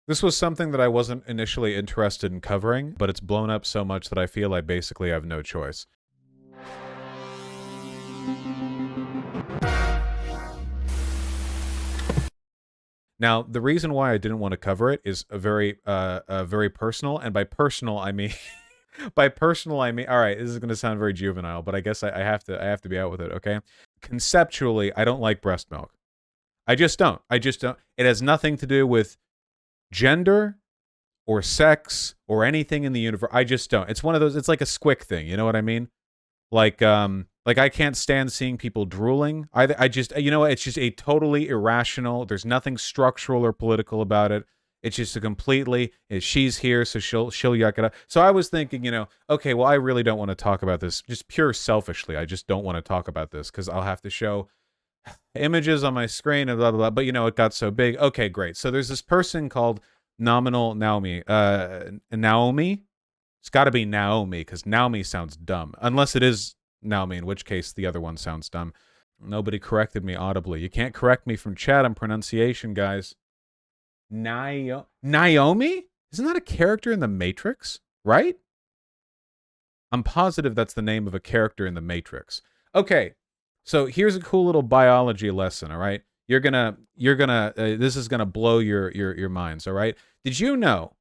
This was something that I wasn't initially interested in covering, but it's blown up so much that I feel I basically have no choice. Now, the reason why I didn't want to cover it is very personal, and by personal I mean by personal I mean, all right, this is going to sound very juvenile, but I guess I have to be out with it, okay? Conceptually, I don't like breast milk. I just don't. I just don't. It has nothing to do with gender or sex or anything in the universe. I just don't. It's one of those. It's like a squick thing. You know what I mean? Like I can't stand seeing people drooling. I just, you know what? It's just a totally irrational. There's nothing structural or political about it. It's just a completely. She's here, so she'll yuck it up. So I was thinking, okay, well, I really don't want to talk about this. Just pure selfishly, I just don't want to talk about this because I'll have to show images on my screen and blah blah blah. But it got so big. Okay, great. So there's this person called Nominal Naomi. Naomi. It's got to be Naomi because Naomi sounds dumb. Unless it is Naomi, in which case the other one sounds dumb. Nobody corrected me audibly. You can't correct me from chat on pronunciation, guys. Naomi? Isn't that a character in The Matrix? Right? I'm positive that's the name of a character in The Matrix. Okay, so here's a cool little biology lesson, all right? This is gonna blow your minds, all right? Did you know,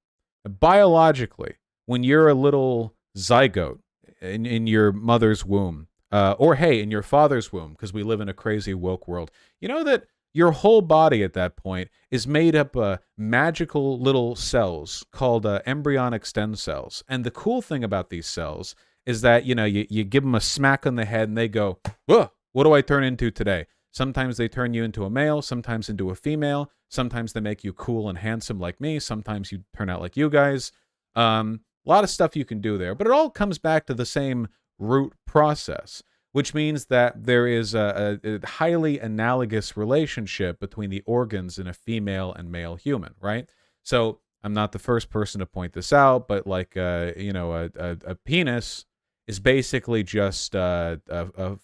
biologically, when you're a little zygote in your mother's womb, or hey, in your father's womb, because we live in a crazy woke world, you know that your whole body at that point is made up of magical little cells called embryonic stem cells. And the cool thing about these cells is that, you give them a smack on the head and they go, whoa, what do I turn into today? Sometimes they turn you into a male, sometimes into a female. Sometimes they make you cool and handsome like me. Sometimes you turn out like you guys. A lot of stuff you can do there, but it all comes back to the same root process, which means that there is a highly analogous relationship between the organs in a female and male human, right? So I'm not the first person to point this out, but like, a penis is basically just a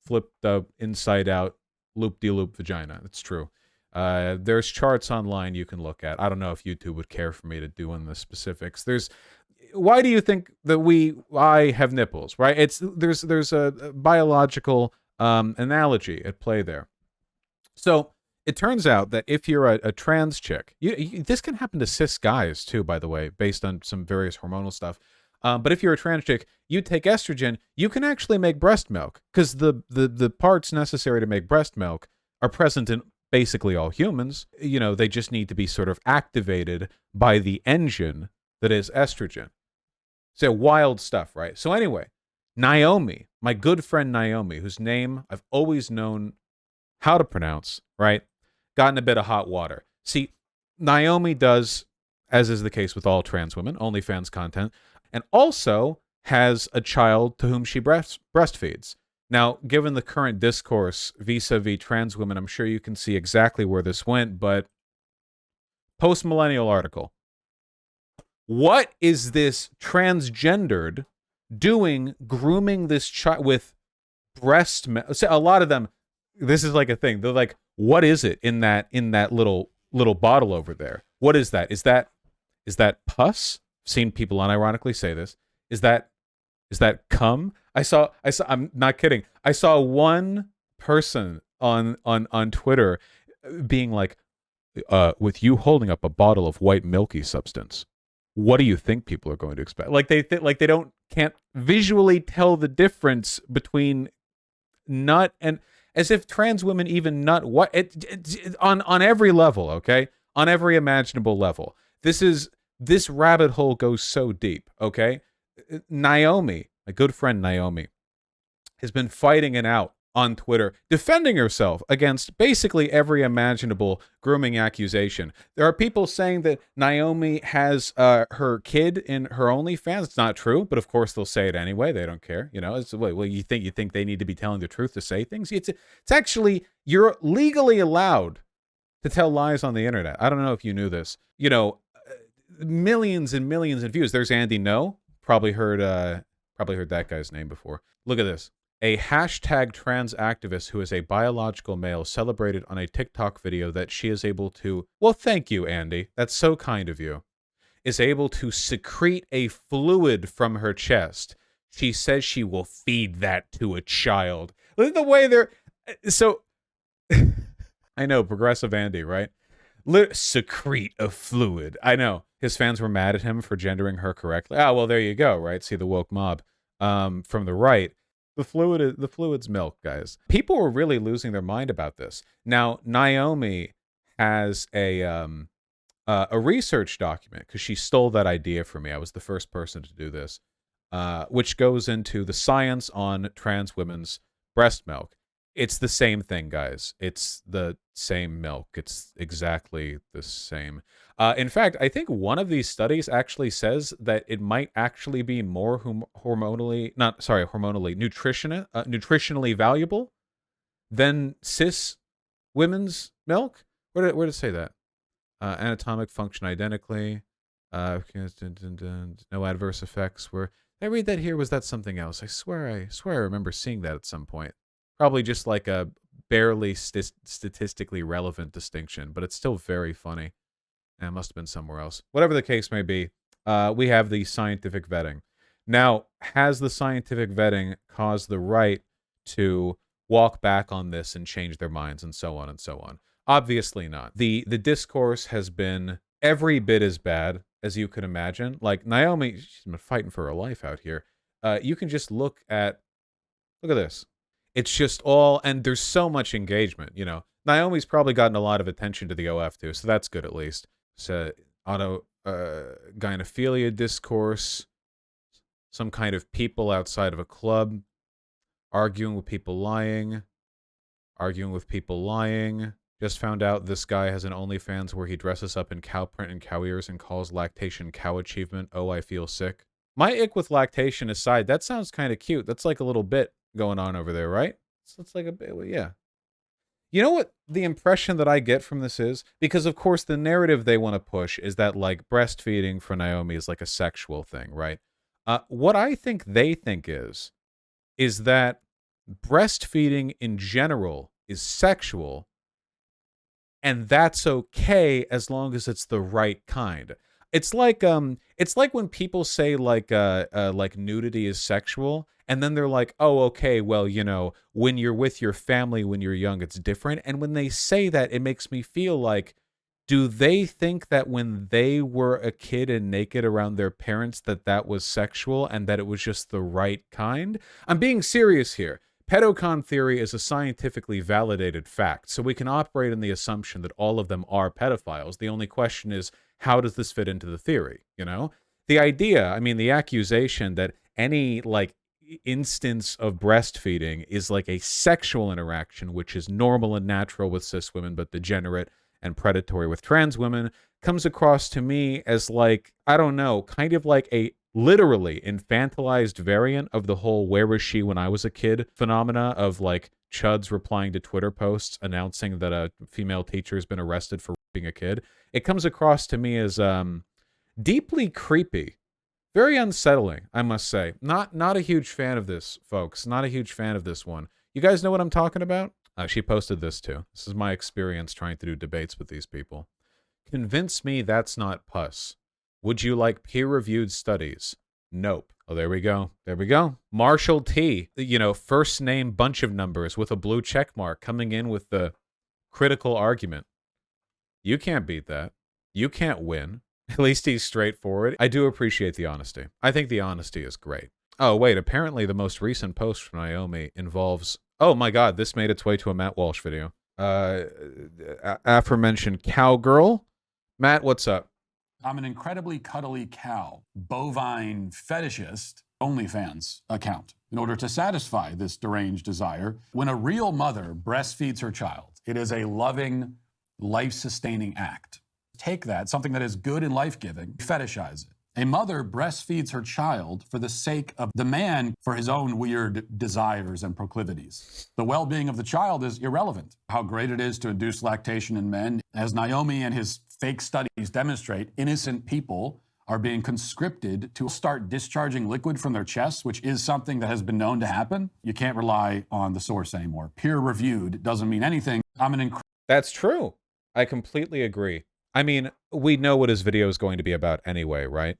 flipped inside out loop-de-loop vagina. It's true. There's charts online you can look at. I don't know if YouTube would care for me to do in the specifics. Why do you think that I have nipples, right? There's a biological analogy at play there. So it turns out that if you're a trans chick, this can happen to cis guys too, by the way, based on some various hormonal stuff. But if you're a trans chick, you take estrogen, you can actually make breast milk because the parts necessary to make breast milk are present in basically all humans. They just need to be sort of activated by the engine that is estrogen. So wild stuff, right? So anyway, Naomi, my good friend Naomi, whose name I've always known how to pronounce, right? Got in a bit of hot water. See, Naomi does, as is the case with all trans women, OnlyFans content, and also has a child to whom she breastfeeds. Now, given the current discourse vis-a-vis trans women, I'm sure you can see exactly where this went, but post-millennial article. What is this transgendered doing grooming this child with breast milk? A lot of them, this is like a thing. They're like, what is it in that little bottle over there? What is that? Is that pus? I've seen people unironically say this. Is that cum? I saw I'm not kidding. I saw one person on Twitter being like, with you holding up a bottle of white milky substance, what do you think people are going to expect? Like they can't visually tell the difference between nut and, as if trans women even nut on every level, okay? On every imaginable level. This rabbit hole goes so deep, okay? Naomi, my good friend Naomi, has been fighting it out on Twitter, defending herself against basically every imaginable grooming accusation. There are people saying that Naomi has her kid in her OnlyFans. It's not true, but of course they'll say it anyway. They don't care. It's, well, you think they need to be telling the truth to say things? It's actually, you're legally allowed to tell lies on the internet. I don't know if you knew this. Millions and millions of views. There's Andy No. Probably heard that guy's name before. Look at this. A hashtag trans activist who is a biological male celebrated on a TikTok video that she is able to, well, thank you, Andy. That's so kind of you, is able to secrete a fluid from her chest. She says she will feed that to a child. Look at the way they're... So, I know, progressive Andy, right? Secrete a fluid. I know. His fans were mad at him for gendering her correctly. Oh, well, there you go, right? See the woke mob from the right. The fluid's milk, guys. People were really losing their mind about this. Now, Naomi has a research document because she stole that idea from me. I was the first person to do this, which goes into the science on trans women's breast milk. It's the same thing, guys. It's the same milk. It's exactly the same. In fact, I think one of these studies actually says that it might actually be more nutritionally valuable than cis women's milk. Where did it say that? Anatomic function identically. No adverse effects were. Did I read that here? Was that something else? I swear I remember seeing that at some point. Probably just like a barely statistically relevant distinction, but it's still very funny. And it must have been somewhere else. Whatever the case may be, we have the scientific vetting. Now, has the scientific vetting caused the right to walk back on this and change their minds and so on and so on? Obviously not. The discourse has been every bit as bad as you could imagine. Like Naomi, she's been fighting for her life out here. You can just look at this. It's just all, and there's so much engagement, you know. Naomi's probably gotten a lot of attention to the OF too, so that's good at least. So gynophilia discourse, some kind of people outside of a club, arguing with people lying. Just found out this guy has an OnlyFans where he dresses up in cow print and cow ears and calls lactation cow achievement. Oh, I feel sick. My ick with lactation aside, that sounds kind of cute. That's like a little bit going on over there, right? So it's like a bit, well, yeah. You know what the impression that I get from this is? Because, of course, the narrative they want to push is that, like, breastfeeding for Naomi is like a sexual thing, right? What I think they think is that breastfeeding in general is sexual, and that's okay as long as it's the right kind. It's like when people say like nudity is sexual, and then they're like, oh, okay, well, you know, when you're with your family when you're young, it's different. And when they say that, it makes me feel like, do they think that when they were a kid and naked around their parents that was sexual and that it was just the right kind? I'm being serious here. Pedocon theory is a scientifically validated fact, so we can operate on the assumption that all of them are pedophiles. The only question is, how does this fit into the theory, you know? The idea, I mean, the accusation that any, like, instance of breastfeeding is like a sexual interaction, which is normal and natural with cis women, but degenerate and predatory with trans women, comes across to me as like, I don't know, kind of like a literally infantilized variant of the whole "where was she when I was a kid" phenomena of like chuds replying to Twitter posts announcing that a female teacher has been arrested for raping a kid. It comes across to me as deeply creepy, very unsettling, I must say. Not a huge fan of this, folks. Not a huge fan of this one. You guys know what I'm talking about? She posted this too. This is my experience trying to do debates with these people. Convince me that's not pus. Would you like peer-reviewed studies? Nope. Oh, there we go. There we go. Marshall T, you know, first name bunch of numbers with a blue check mark coming in with the critical argument. You can't beat that. You can't win. At least he's straightforward. I do appreciate the honesty. I think the honesty is great. Oh, wait. Apparently the most recent post from Naomi involves... Oh, my God. This made its way to a Matt Walsh video. Aforementioned cowgirl. Matt, what's up? I'm an incredibly cuddly cow, bovine fetishist, OnlyFans account. In order to satisfy this deranged desire, when a real mother breastfeeds her child, it is a loving, life-sustaining act. Take that, something that is good and life-giving, fetishize it. A mother breastfeeds her child for the sake of the man for his own weird desires and proclivities. The well-being of the child is irrelevant. How great it is to induce lactation in men, as Naomi and his fake studies demonstrate, innocent people are being conscripted to start discharging liquid from their chests, which is something that has been known to happen, you can't rely on the source anymore. Peer-reviewed doesn't mean anything. That's true. I completely agree. I mean, we know what his video is going to be about anyway, right?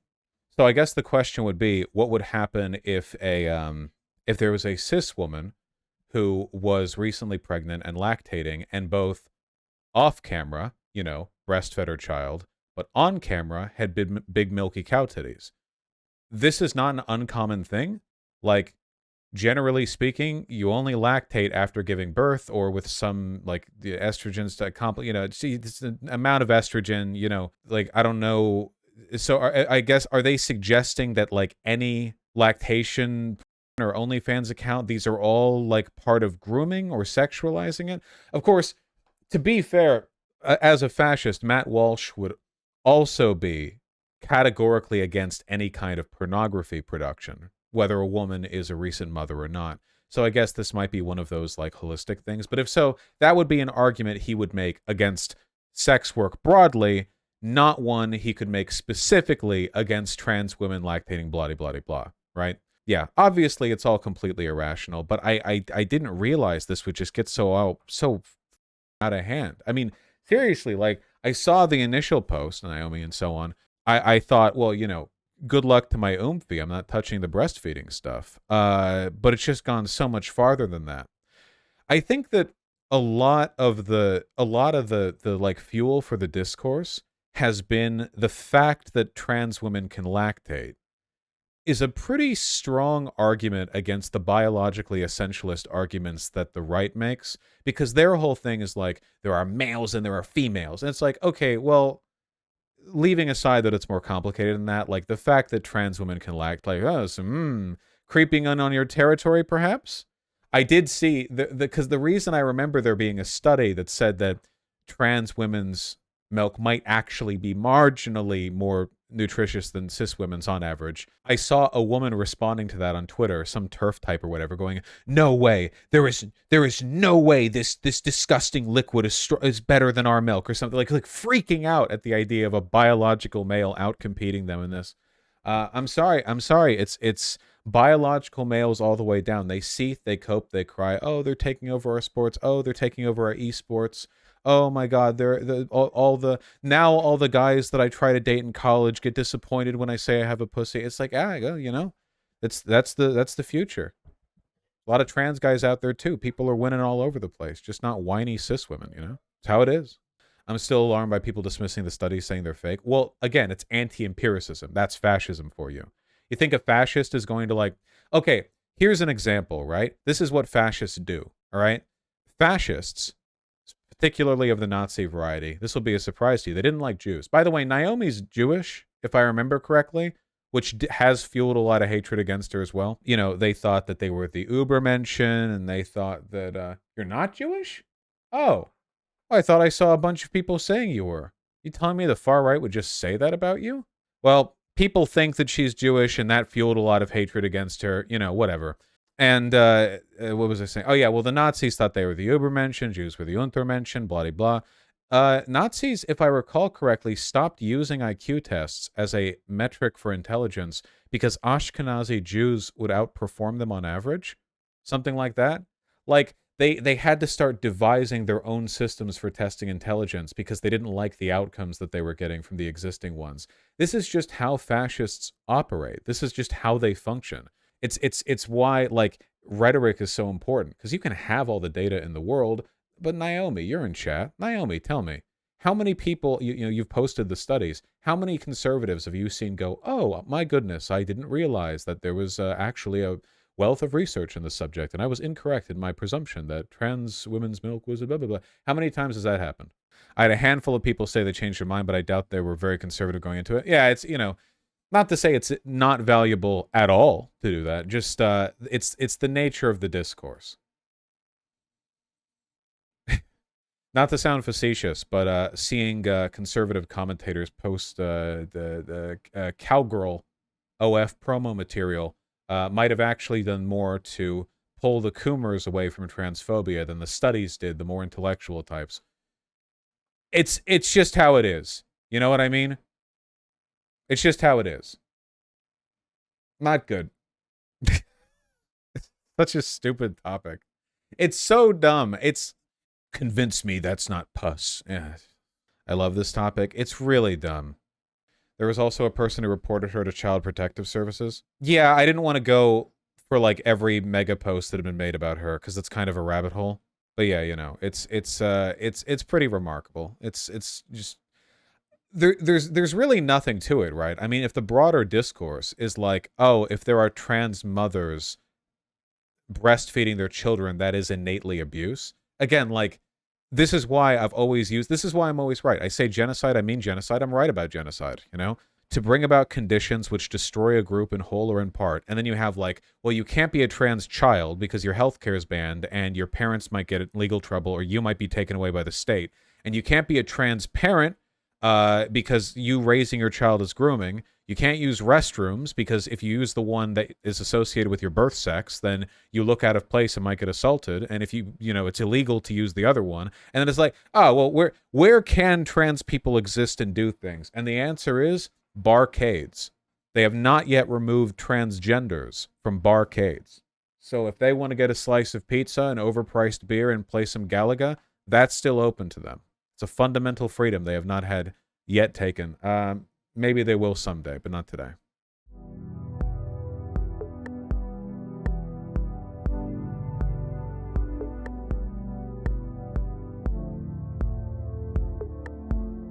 So I guess the question would be, what would happen if if there was a cis woman who was recently pregnant and lactating, and both off camera, breastfed her child, but on camera had big milky cow titties? This is not an uncommon thing. Like, generally speaking, you only lactate after giving birth or with some, like, the estrogens to see the amount of estrogen, like, I don't know. So I guess, are they suggesting that, like, any lactation or OnlyFans account, these are all, like, part of grooming or sexualizing it? Of course, to be fair, as a fascist, Matt Walsh would also be categorically against any kind of pornography production, whether a woman is a recent mother or not. So I guess this might be one of those, like, holistic things. But if so, that would be an argument he would make against sex work broadly, not one he could make specifically against trans women lactating, blah, blah, blah, right? Yeah, obviously it's all completely irrational, but I didn't realize this would just get so out of hand. I mean, seriously, like, I saw the initial post, Naomi, and so on. I thought, well, good luck to my oomphy. I'm not touching the breastfeeding stuff. But it's just gone so much farther than that. I think that a lot of the like fuel for the discourse has been the fact that trans women can lactate is a pretty strong argument against the biologically essentialist arguments that the right makes, because their whole thing is like, there are males and there are females. And it's like, okay, well, leaving aside that it's more complicated than that, like, the fact that trans women can lactate, creeping in on your territory, perhaps? I did see, because the reason I remember there being a study that said that trans women's milk might actually be marginally more nutritious than cis women's on average. I saw a woman responding to that on Twitter, some turf type or whatever, going, "No way, there is no way this disgusting liquid is better than our milk," or something, like freaking out at the idea of a biological male outcompeting them in this. I'm sorry. It's biological males all the way down. They seethe, they cope, they cry. Oh, they're taking over our sports. Oh, they're taking over our esports. Oh my God, all the guys that I try to date in college get disappointed when I say I have a pussy. It's like, that's the future. A lot of trans guys out there too. People are winning all over the place, just not whiny cis women. It's how it is. I'm still alarmed by people dismissing the studies, saying they're fake. Well, again, it's anti-empiricism. That's fascism for you. You think a fascist is going to, like, okay, here's an example, right? This is what fascists do, all right? Fascists, particularly of the Nazi variety, this will be a surprise to you, they didn't like Jews. By the way, Naomi's Jewish, if I remember correctly, which has fueled a lot of hatred against her as well. They thought that they were the Ubermenschen, and they thought that, you're not Jewish? Oh, I thought I saw a bunch of people saying you were. You telling me the far right would just say that about you? Well, people think that she's Jewish, and that fueled a lot of hatred against her, whatever. And what was I saying? Oh, yeah, well, the Nazis thought they were the Ubermenschen, Jews were the Untermenschen, blah, blah, blah. Nazis, if I recall correctly, stopped using IQ tests as a metric for intelligence because Ashkenazi Jews would outperform them on average. Something like that. Like, they had to start devising their own systems for testing intelligence because they didn't like the outcomes that they were getting from the existing ones. This is just how fascists operate. This is just how they function. It's why, like, rhetoric is so important, because you can have all the data in the world, but Naomi, you're in chat. Naomi, tell me, how many people, you've posted the studies, how many conservatives have you seen go, oh, my goodness, I didn't realize that there was actually a wealth of research in the subject, and I was incorrect in my presumption that trans women's milk was a blah, blah, blah. How many times has that happened? I had a handful of people say they changed their mind, but I doubt they were very conservative going into it. Yeah, it's, not to say it's not valuable at all to do that. Just, it's the nature of the discourse. Not to sound facetious, but seeing conservative commentators post the Cowgirl OF promo material might have actually done more to pull the Coomers away from transphobia than the studies did, the more intellectual types. It's just how it is. You know what I mean? It's just how it is. Not good. Such a stupid topic. It's so dumb. It's convince me that's not pus. Yeah. I love this topic. It's really dumb. There was also a person who reported her to Child Protective Services. Yeah, I didn't want to go for like every mega post that had been made about her because it's kind of a rabbit hole. But yeah, you know, it's pretty remarkable. It's just there's really nothing to it, right? I mean, if the broader discourse is like, oh, if there are trans mothers breastfeeding their children, that is innately abuse. Again, like, this is why I'm always right. I say genocide, I mean genocide. I'm right about genocide, you know? To bring about conditions which destroy a group in whole or in part. And then you have like, well, you can't be a trans child because your health care is banned and your parents might get in legal trouble or you might be taken away by the state. And you can't be a trans parent because you raising your child is grooming. You can't use restrooms because if you use the one that is associated with your birth sex, then you look out of place and might get assaulted. And if it's illegal to use the other one. And then it's like, oh, well, where can trans people exist and do things? And the answer is barcades. They have not yet removed transgenders from barcades. So if they want to get a slice of pizza, an overpriced beer, and play some Galaga, that's still open to them. It's a fundamental freedom they have not had yet taken. Maybe they will someday, but not today.